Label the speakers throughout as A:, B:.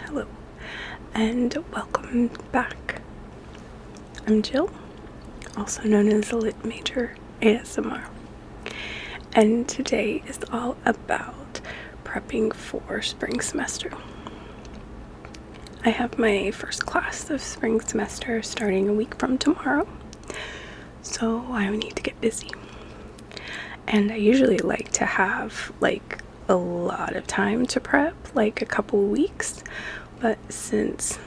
A: Hello, and welcome back. I'm Jill, also known as the Lit Major ASMR, and today is all about prepping for spring semester. I have my first class of spring semester starting a week from tomorrow, so I need to get busy. And I usually like to have a lot of time to prep, like a couple weeks, but since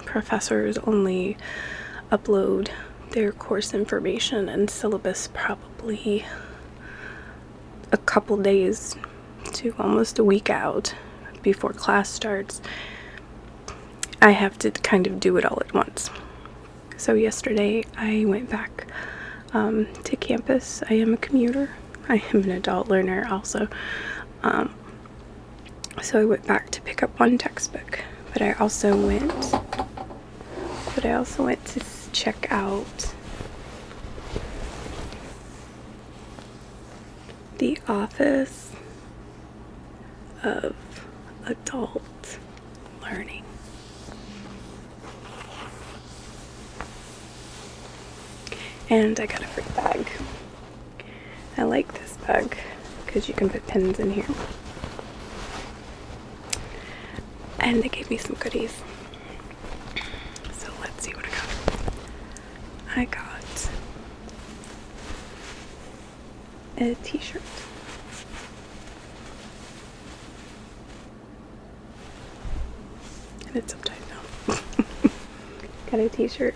A: professors only upload their course information and syllabus probably a couple days to almost a week out before class starts, I have to kind of do it all at once. So yesterday I went back to campus. I am a commuter. I am an adult learner also. So I went back to pick up one textbook, but I also went to check out the Office of Adult Learning. And I got a free bag. I like this bag because you can put pens in here. And they gave me some goodies. So let's see what I got. I got a t-shirt. And it's upside down. Got a t-shirt.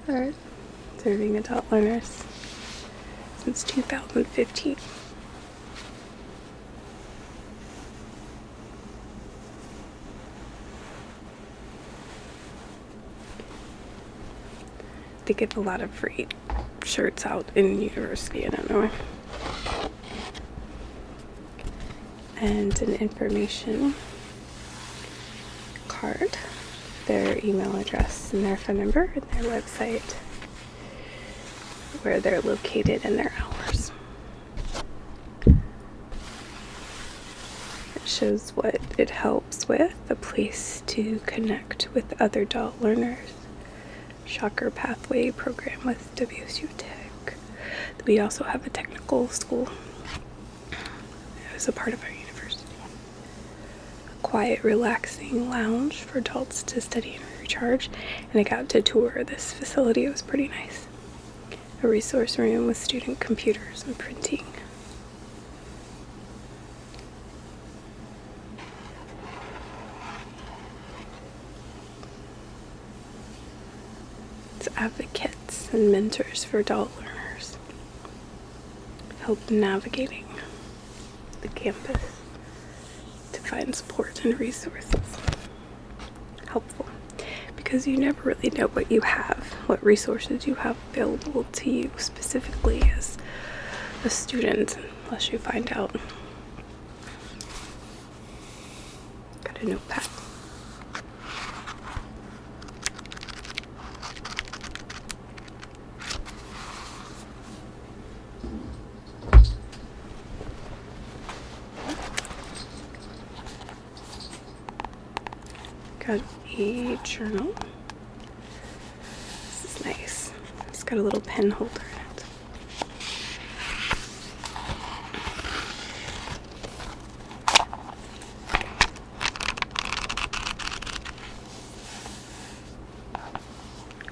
A: Alright. Serving adult learners since 2015. They give a lot of free shirts out in university, I don't know. And an information card, their email address and their phone number and their website, where they're located and their hours. It shows what it helps with, a place to connect with other adult learners. Shocker Pathway program with WSU Tech. We also have a technical school as a part of our university. A quiet, relaxing lounge for adults to study and recharge. And I got to tour this facility. It was pretty nice. A resource room with student computers and printing. Advocates and mentors for adult learners, help navigating the campus to find support and resources. Helpful, because you never really know what you have, what resources you have available to you specifically as a student, unless you find out. Got a notepad. Got a journal. This is nice. It's got a little pen holder in it.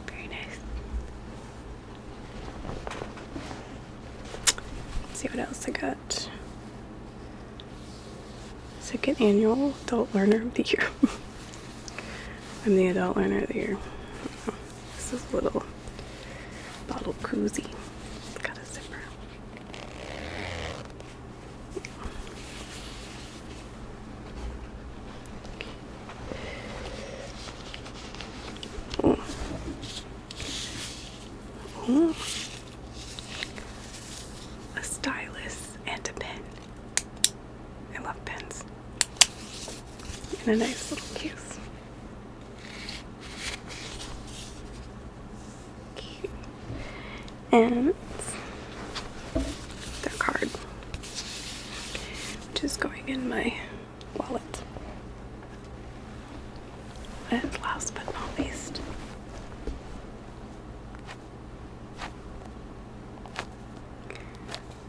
A: Very nice. Let's see what else I got. Second annual Adult Learner of the Year. I'm the Adult Learner of the Year. This is a little bottle koozie. It's got a zipper. Ooh. Ooh. A stylus and a pen. I love pens. In a nice little case. and their card, which is going in my wallet. And last but not least,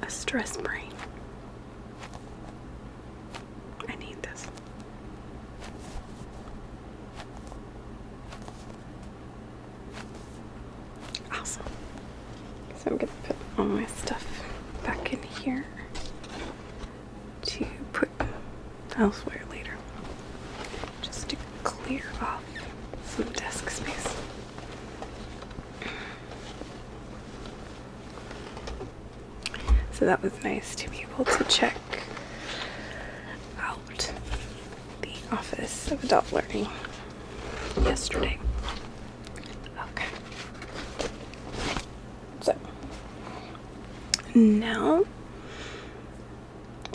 A: a stress brain. I need this. Awesome. So I'm gonna put all my stuff back in here to put elsewhere later, just to clear off some desk space. So that was nice to be able to check out the Office of Adult Learning yesterday. Okay. So now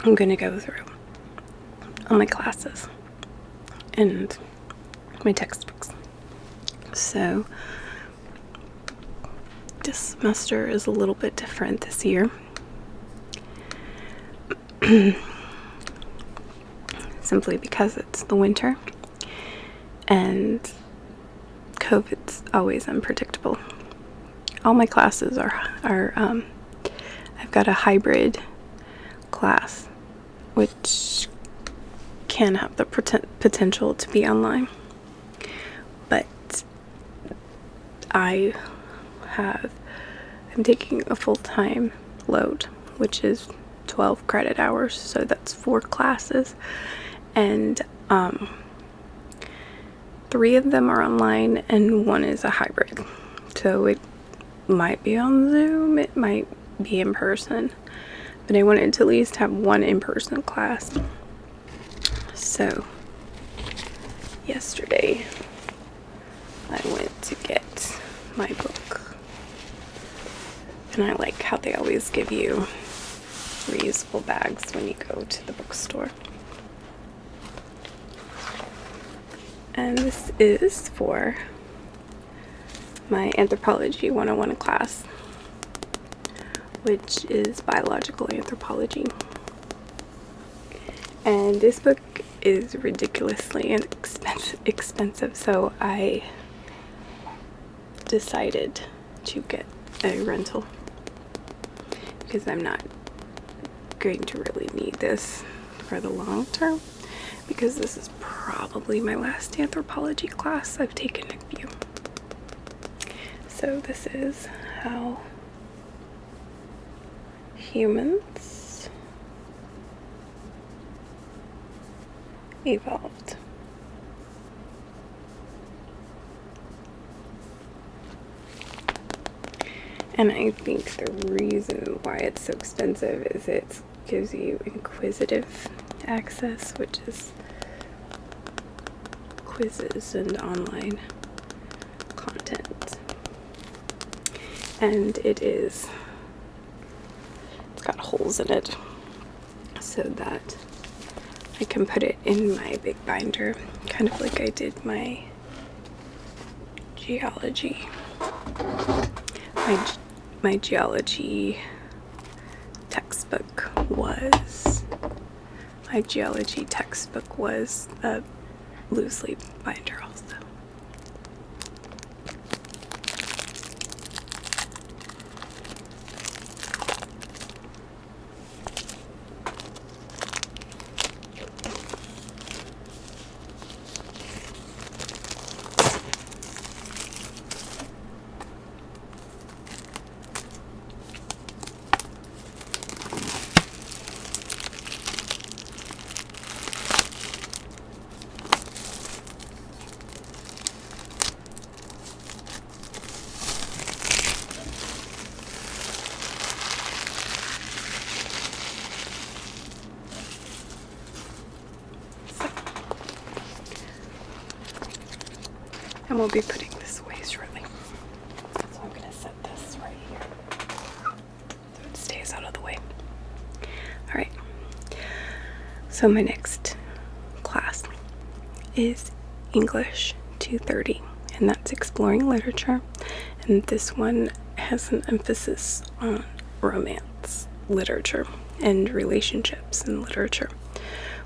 A: I'm going to go through all my classes and my textbooks. So this semester is a little bit different this year. Simply because it's the winter and COVID's always unpredictable. All my classes are I've got a hybrid class which can have the potential to be online, but I'm taking a full-time load, which is 12 credit hours, so that's 4 classes, and 3 of them are online and 1 is a hybrid. So it might be on Zoom, it might be in person, but I wanted to at least have 1 in-person class. So yesterday I went to get my book, and I like how they always give you reusable bags when you go to the bookstore. And this is for my Anthropology 101 class, which is biological anthropology. And this book is ridiculously expensive, so I decided to get a rental because I'm not going to really need this for the long term, because this is probably my last anthropology class. I've taken a few. So this is how humans evolved. And I think the reason why it's so expensive is it gives you inquisitive access, which is quizzes and online content. And it's got holes in it so that I can put it in my big binder, kind of like I did my geology. My geology textbook was a loose leaf binder also. And we'll be putting this away shortly. So I'm going to set this right here so it stays out of the way. Alright, so my next class is English 230, and that's exploring literature. And this one has an emphasis on romance literature and relationships in literature.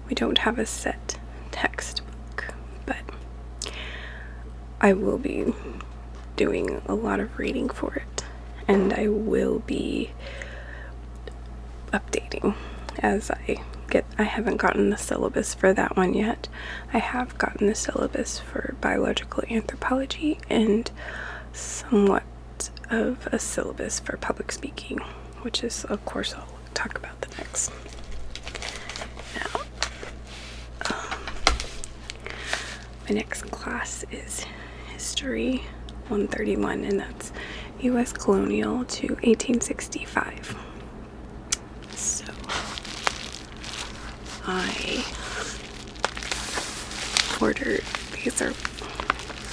A: We don't have a set textbook, but I will be doing a lot of reading for it, and I will be updating as I haven't gotten the syllabus for that one yet. I have gotten the syllabus for biological anthropology and somewhat of a syllabus for public speaking, which is a course I'll talk about the next. Now, my next class is History 131, and that's U.S. colonial to 1865. So I ordered, these are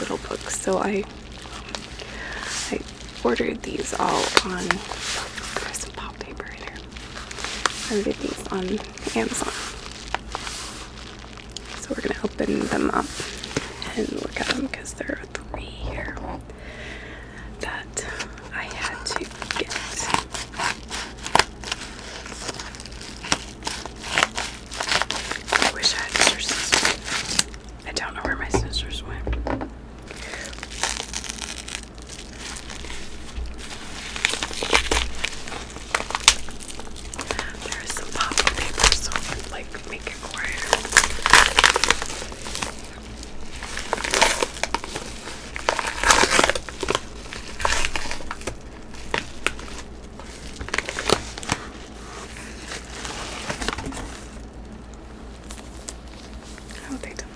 A: little books, so I ordered these all on, there's some pop paper in here. I ordered these on Amazon. So we're going to open them up and look at them, because there are 3 here that I had to get. I wish I had scissors. I don't know where my scissors went. There is some pop paper, so I would like make it quieter.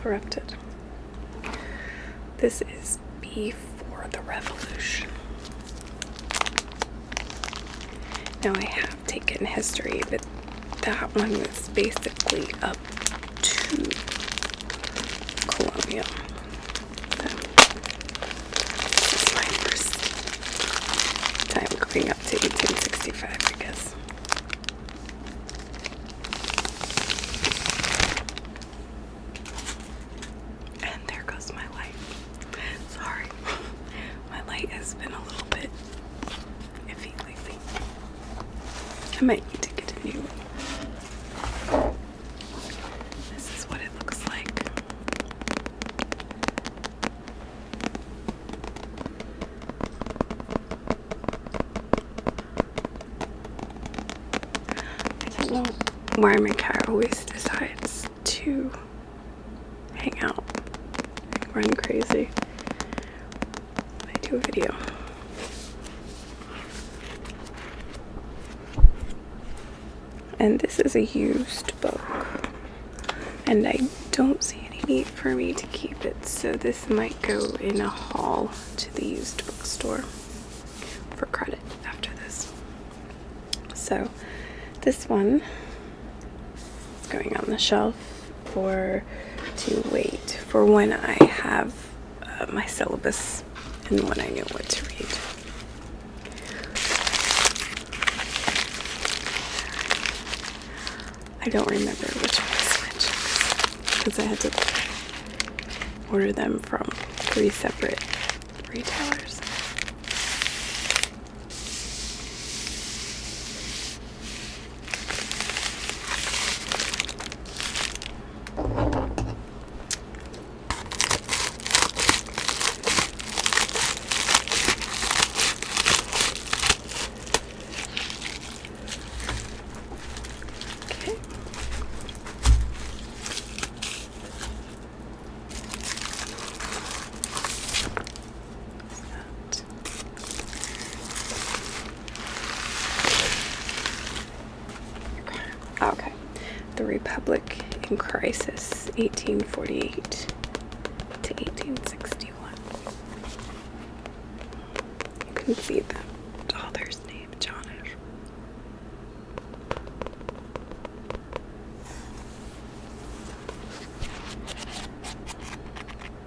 A: Interrupted. This is before the revolution. Now I have taken history, but that one was basically up to colonial. So this is my first time going up to 1865, I guess. Has been a little bit iffy lately. I might need to get a new one. This is what it looks like. I don't know why my cat always decides to hang out and run crazy. Video. And this is a used book, and I don't see any need for me to keep it, so this might go in a haul to the used bookstore for credit after this. So this one is going on the shelf to wait for when I have my syllabus and when I know what to read. I don't remember which one is which, because I had to order them from 3 separate retailers. Okay, the Republic in Crisis, 1848 to 1861. You can see the author's name, John.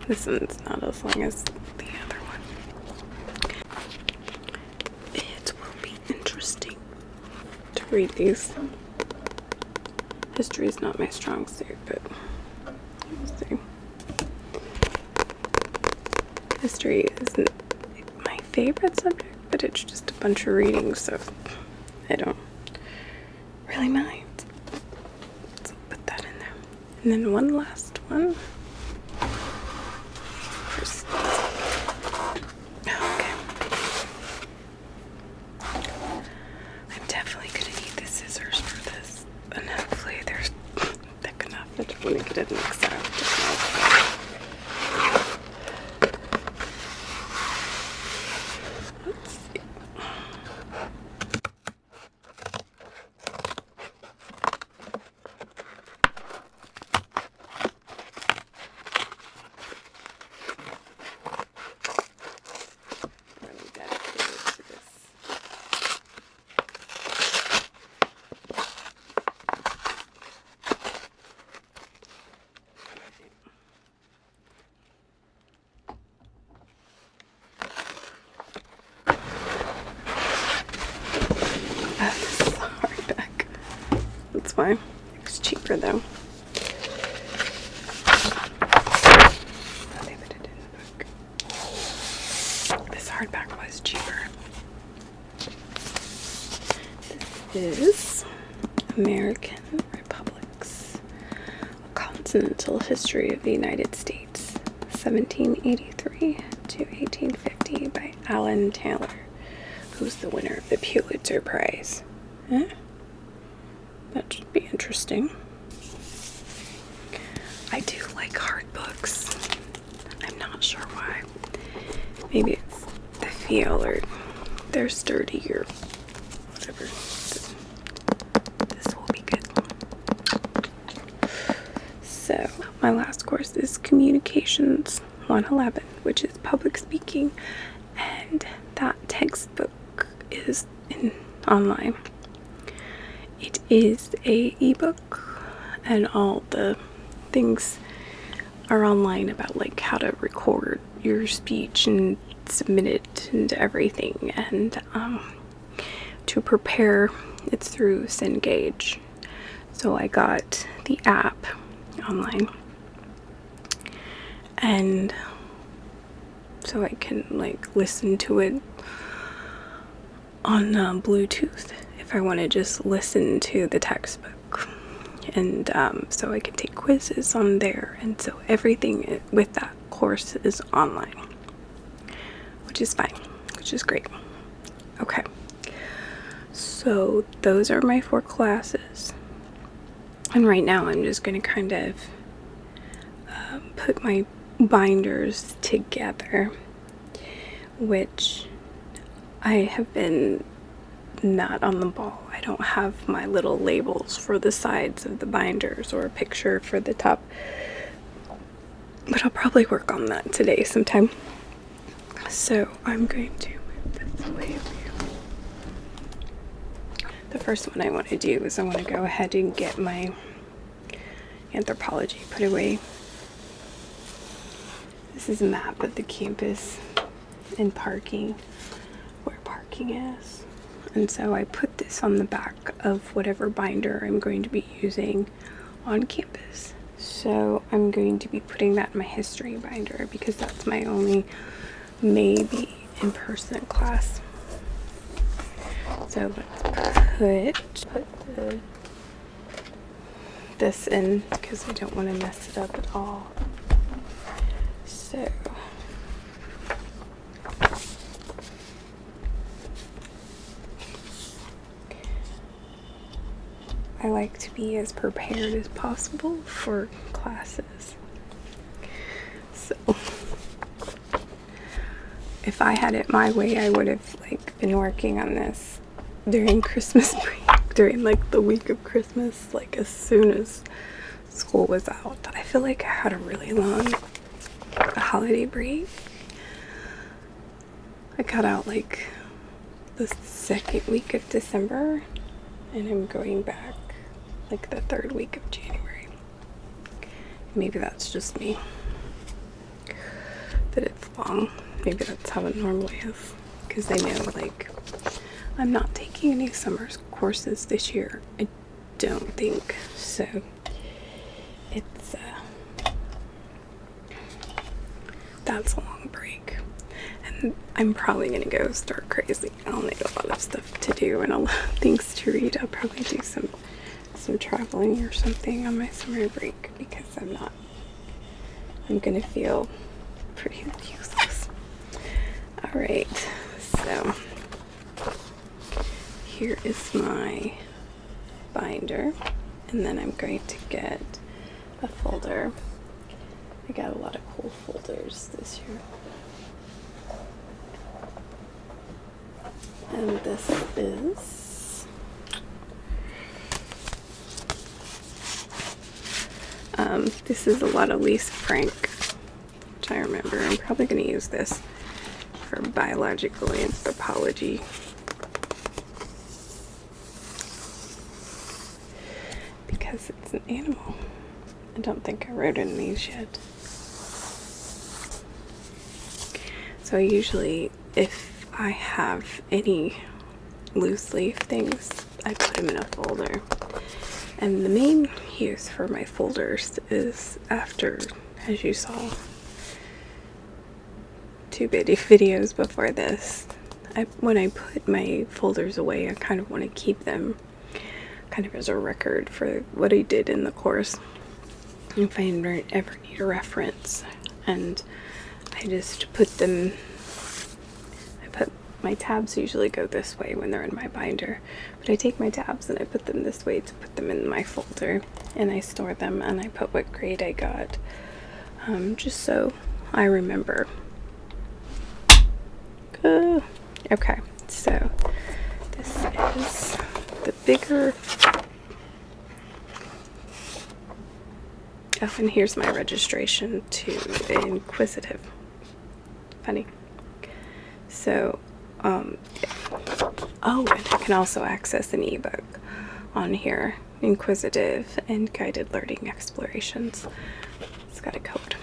A: This one's not as long as the other one. It will be interesting to read these. History is not my strong suit, but we'll see. History isn't my favorite subject, that it's just a bunch of reading, so I don't really mind. So I'll put that in there. And then one last one. Okay. I'm definitely gonna need the scissors for this, and hopefully they're thick enough. I don't want to get it mixed up. Let's see. Really dedicated to this. This is a hardback. That's fine. It's cheaper though. They put it in the book. This hardback was cheaper. This is American Republics, A Continental History of the United States, 1783 to 1850 by Alan Taylor, who's the winner of the Pulitzer Prize. Huh? That should be interesting. I do like hard books. I'm not sure why. Maybe it's the feel or they're sturdy or whatever. This will be good. So, my last course is Communications 111, which is public speaking, and that textbook is online. It is a ebook, and all the things are online about like how to record your speech and submit it and everything. And to prepare, it's through Cengage. So I got the app online, and so I can like listen to it on Bluetooth if I want to just listen to the textbook. And so I can take quizzes on there, and so everything with that course is online, which is fine, which is great. Okay, so those are my 4 classes, and right now I'm just going to kind of put my binders together, which I have been not on the ball. I don't have my little labels for the sides of the binders or a picture for the top, but I'll probably work on that today sometime. So I'm going to move this away over here. The first one I want to do is I want to go ahead and get my Anthropology put away. This is a map of the campus and parking, where parking is. And so I put this on the back of whatever binder I'm going to be using on campus. So I'm going to be putting that in my history binder because that's my only maybe in-person class. So let's put this in because I don't want to mess it up at all. So I like to be as prepared as possible for classes. So if I had it my way, I would have like been working on this during Christmas break, during like the week of Christmas, like as soon as school was out. I feel like I had a really long holiday break. I got out like the 2nd week of December, and I'm going back like the 3rd week of January. Maybe that's just me, that it's long. Maybe that's how it normally is, because I know like I'm not taking any summer courses this year, I don't think. So it's that's a long break. And I'm probably gonna go stir crazy. I'll need a lot of stuff to do and a lot of things to read. I'll probably do some traveling or something on my summer break because I'm gonna feel pretty useless. Alright, so here is my binder, and then I'm going to get a folder. I got a lot of cool folders this year. And this is a lot of Lisa Frank, which I remember. I'm probably going to use this for biological anthropology. Because it's an animal. I don't think I wrote in these yet. So usually, if I have any loose leaf things, I put them in a folder. And the main use for my folders is after, as you saw, 2 videos before this, when I put my folders away, I kind of want to keep them kind of as a record for what I did in the course. If I ever need a reference, and I just put them, my tabs usually go this way when they're in my binder, but I take my tabs and I put them this way to put them in my folder, and I store them, and I put what grade I got, just so I remember. Okay, so this is the bigger. Oh, and here's my registration to Inquisitive. Funny. So, oh, and I can also access an ebook on here, Inquisitive and Guided Learning Explorations. It's got a code.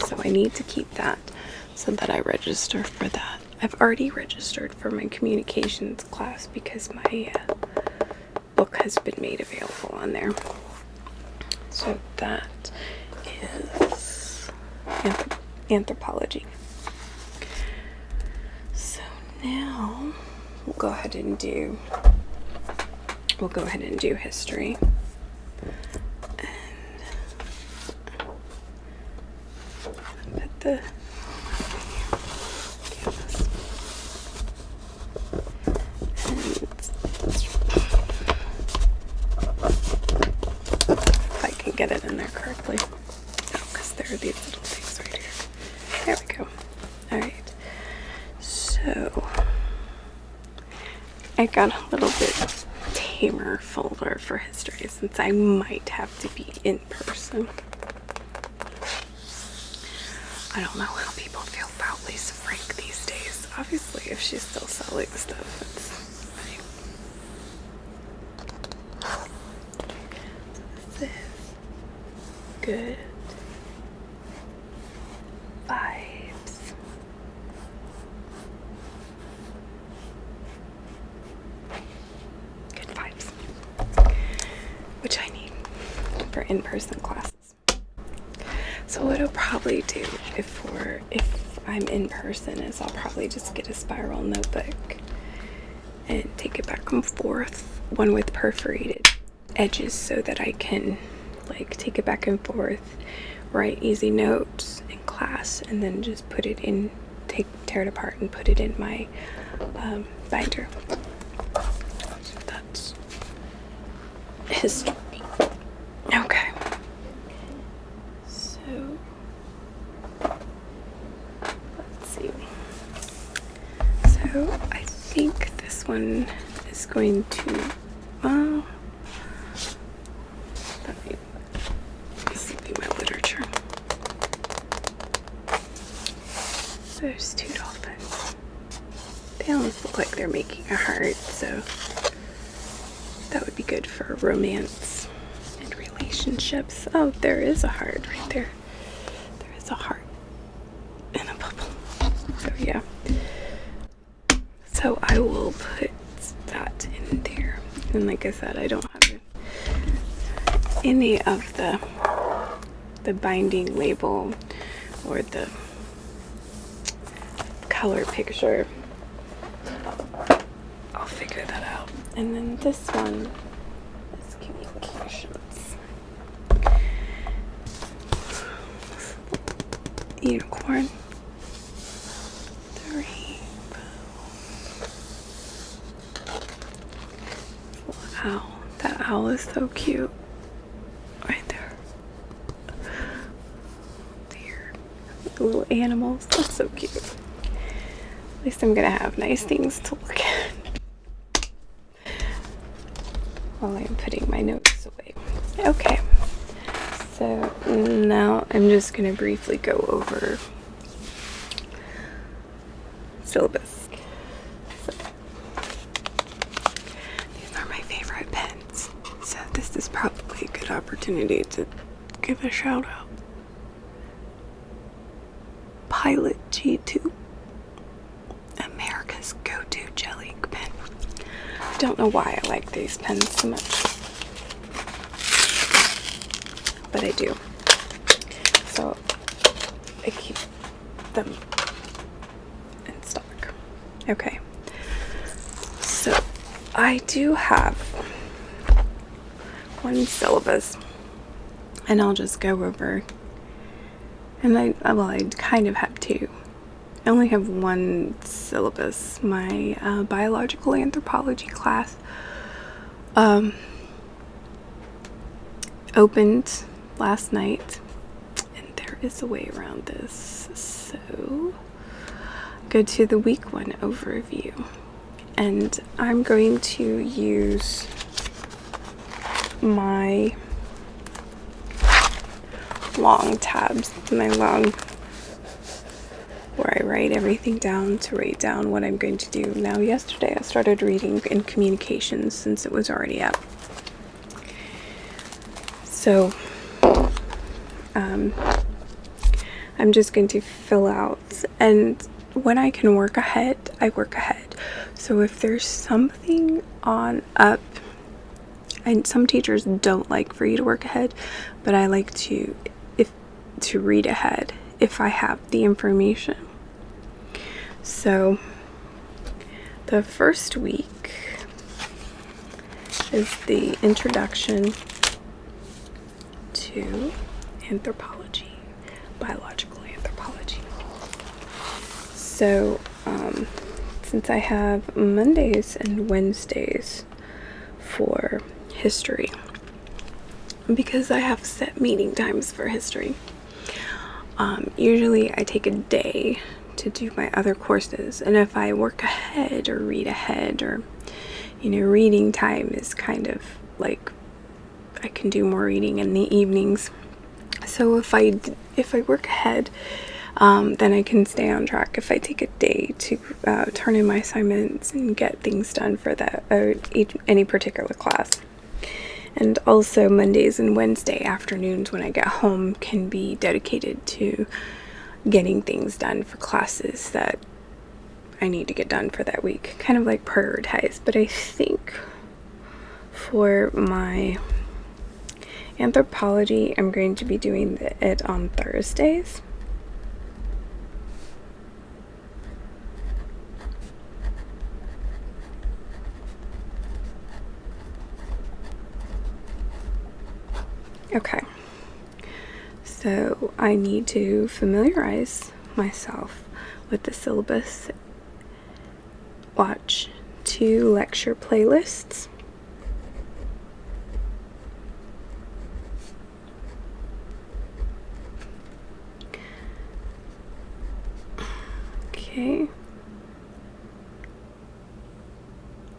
A: So I need to keep that so that I register for that. I've already registered for my communications class because my book has been made available on there. So that is Anthropology. So now we'll go ahead and do history. And put the get it in there correctly. Oh, because there are these little things right here. There we go. Alright. So, I got a little bit tamer folder for history since I might have to be in person. I don't know how people feel about Lisa Frank these days. Obviously, if she's still selling stuff, it's fine. So this is good vibes. Good vibes. Which I need for in-person classes. So what I'll probably do if I'm in person is I'll probably just get a spiral notebook and take it back and forth, one with perforated edges, so that I can like take it back and forth, write easy notes in class, and then just put it in, tear it apart and put it in my binder. So that's history. Okay. So let's see. So I think this one is going to, well, there's 2 dolphins. They almost look like they're making a heart, so that would be good for romance and relationships. Oh, there is a heart right there. There is a heart and a bubble. So yeah. So I will put that in there. And like I said, I don't have any of the binding label or the color picture. I'll figure that out. And then this one is communications. Unicorn. The rainbow. Wow, that owl is so cute. Right there. Deer. The little animals. That's so cute. At least I'm gonna have nice things to look at while I'm putting my notes away. Okay, so now I'm just gonna briefly go over syllabus. So, these are my favorite pens, so this is probably a good opportunity to give a shout out. Pilot G2. America's go-to gel ink pen. I don't know why I like these pens so much, but I do. So I keep them in stock. Okay. So I do have one syllabus, and I'll just go over. And I kind of have two. I only have one syllabus. My biological anthropology class opened last night, and there is a way around this. So go to the week one overview, and I'm going to use my long tabs, where I write everything down to write down what I'm going to do. Now, yesterday I started reading in communications since it was already up. So I'm just going to fill out, and when I can work ahead, I work ahead. So if there's something on up, and some teachers don't like for you to work ahead, but I like to read ahead if I have the information. So the first week is the introduction to anthropology, biological anthropology. So since I have Mondays and Wednesdays for history, because I have set meeting times for history, usually I take a day to do my other courses, and if I work ahead or read ahead, or reading time is kind of like I can do more reading in the evenings. So if I work ahead, then I can stay on track. If I take a day to turn in my assignments and get things done for that any particular class. And also Mondays and Wednesday afternoons when I get home can be dedicated to getting things done for classes that I need to get done for that week. Kind of like prioritized. But I think for my anthropology, I'm going to be doing it on Thursdays. Okay, so I need to familiarize myself with the syllabus, watch 2 lecture playlists,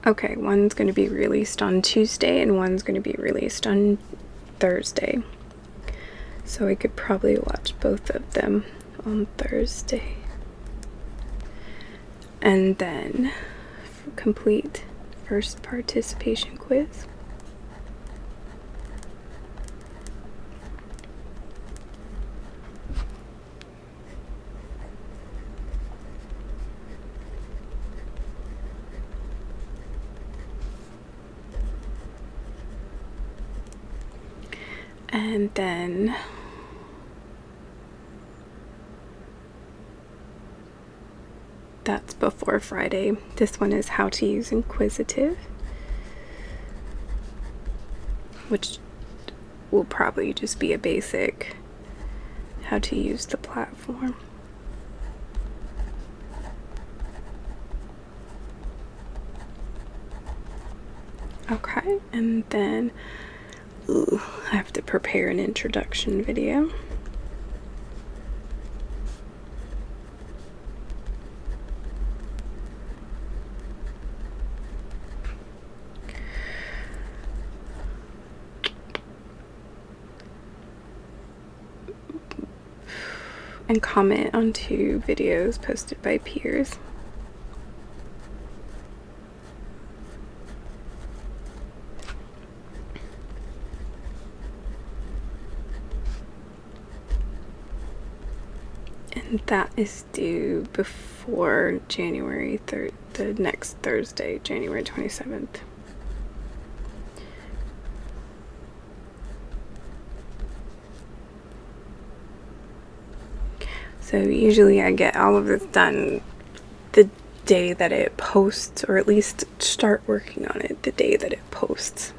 A: okay, one's going to be released on Tuesday and one's going to be released on Thursday, so I could probably watch both of them on Thursday, and then complete first participation quiz. And then before Friday. This one is how to use inquisitive, which will probably just be a basic how to use the platform. Okay, and then I have to prepare an introduction video. And comment on 2 videos posted by peers. And that is due before January 3rd, the next Thursday, January 27th. So usually I get all of this done the day that it posts, or at least start working on it the day that it posts.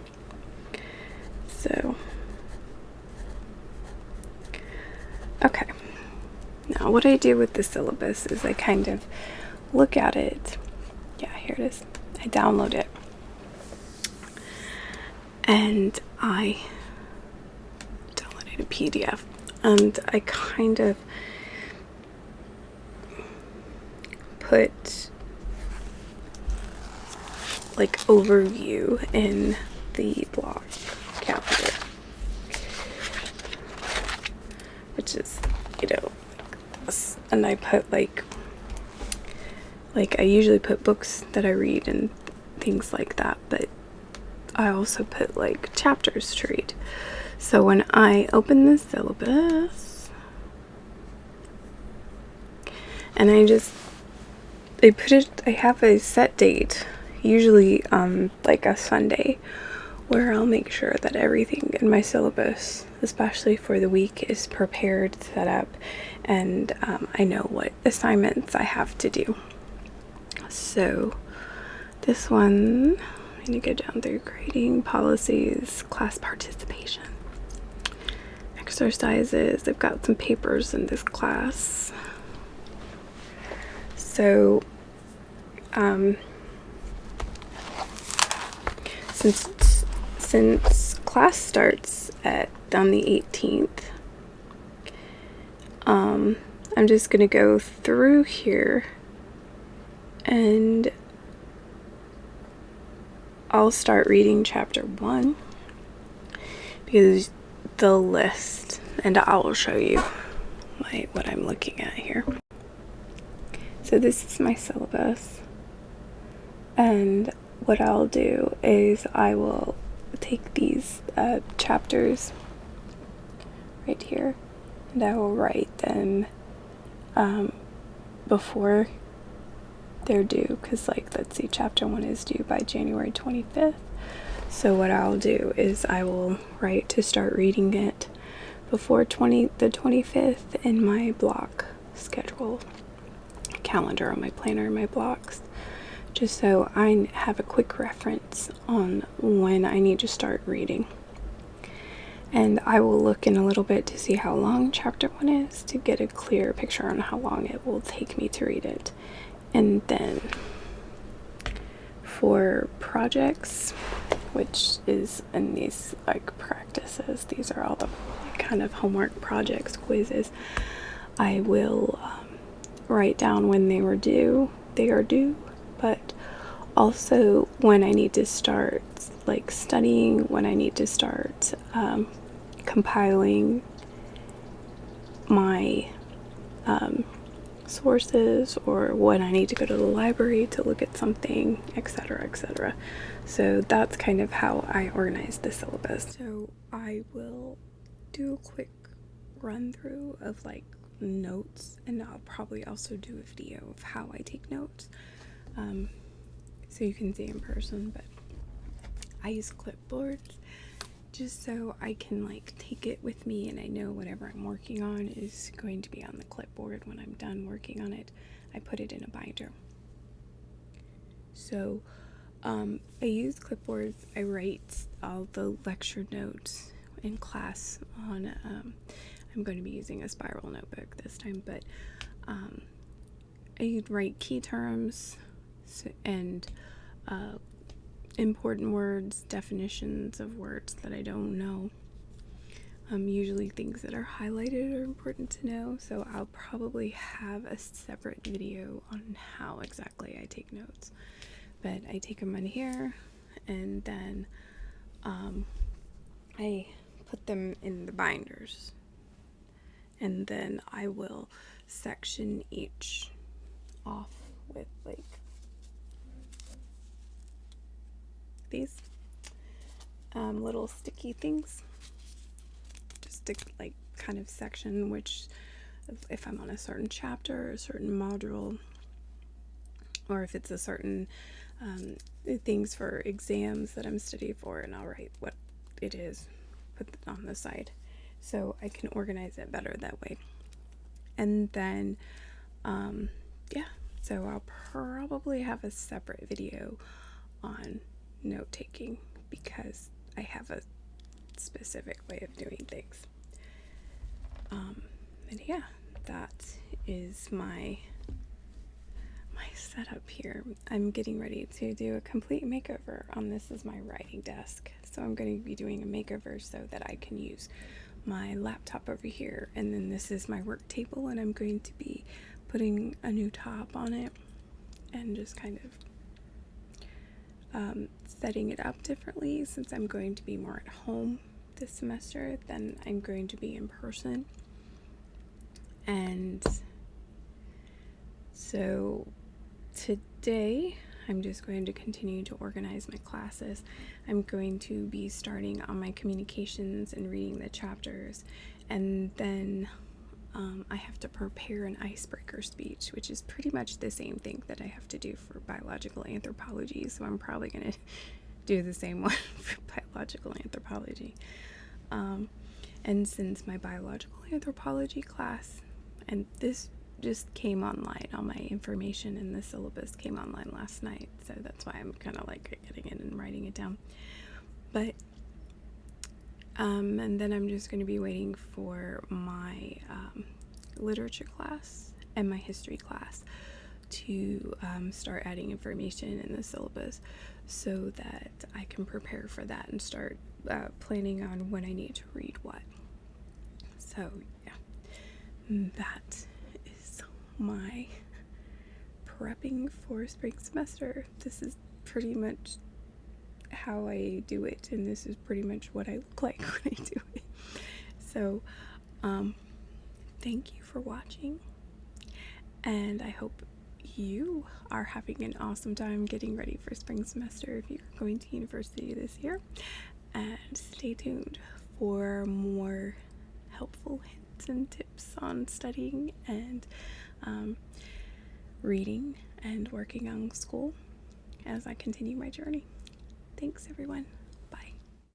A: So, okay. Now what I do with the syllabus is I kind of look at it. Yeah, here it is. I download it. And I downloaded a PDF. And I kind of put like overview in the block calendar, which is, and I put like I usually put books that I read and things like that, but I also put like chapters to read. So when I open the syllabus and I have a set date, usually like a Sunday, where I'll make sure that everything in my syllabus, especially for the week, is prepared, set up, and I know what assignments I have to do. So this one, I'm going to go down through grading, policies, class participation, exercises. I've got some papers in this class. So since class starts on the 18th, I'm just gonna go through here and I'll start reading chapter 1 because the list, and I will show you what I'm looking at here. So this is my syllabus, and what I'll do is I will take these chapters right here and I will write them before they're due, because let's see, chapter 1 is due by January 25th. So what I'll do is I will write to start reading it before the 25th in my block schedule calendar, on my planner, my blocks, just so I have a quick reference on when I need to start reading. And I will look in a little bit to see how long chapter 1 is, to get a clear picture on how long it will take me to read it. And then for projects, which is in these practices, these are all the kind of homework projects, quizzes, I will write down when they are due, but also when I need to start studying, when I need to start compiling my sources, or when I need to go to the library to look at something, etc., etc. So that's kind of how I organize the syllabus. So I will do a quick run through of notes, and I'll probably also do a video of how I take notes, so you can see in person. But I use clipboards just so I can take it with me, and I know whatever I'm working on is going to be on the clipboard when I'm done working on it. I put it in a binder. So I use clipboards. I write all the lecture notes in class on, I'm going to be using a spiral notebook this time, but I write key terms and important words, definitions of words that I don't know. Usually things that are highlighted are important to know, so I'll probably have a separate video on how exactly I take notes. But I take them on here, and then I put them in the binders, and then I will section each off with like these little sticky things, just to like kind of section which, if I'm on a certain chapter or a certain module, or if it's a certain things for exams that I'm studying for, and I'll write what it is, put it on the side, so I can organize it better that way. And then so I'll probably have a separate video on note taking because I have a specific way of doing things. And yeah, that is my setup here. I'm getting ready to do a complete makeover on this is my writing desk. So I'm going to be doing a makeover so that I can use my laptop over here, and then this is my work table, and I'm going to be putting a new top on it and just kind of setting it up differently, since I'm going to be more at home this semester than I'm going to be in person. And so today I'm just going to continue to organize my classes. I'm going to be starting on my communications and reading the chapters, and then I have to prepare an icebreaker speech, which is pretty much the same thing that I have to do for biological anthropology, so I'm probably going to do the same one for biological anthropology. And since my biological anthropology class, and this just came online, all my information in the syllabus came online last night, so that's why I'm kind of like getting in and writing it down. But and then I'm just going to be waiting for my literature class and my history class to start adding information in the syllabus so that I can prepare for that and start planning on when I need to read what. So yeah, that is my prepping for spring semester. This is pretty much how I do it, and this is pretty much what I look like when I do it. So thank you for watching, and I hope you are having an awesome time getting ready for spring semester if you're going to university this year. And stay tuned for more helpful hints and tips on studying and reading and working on school as I continue my journey. Thanks, everyone.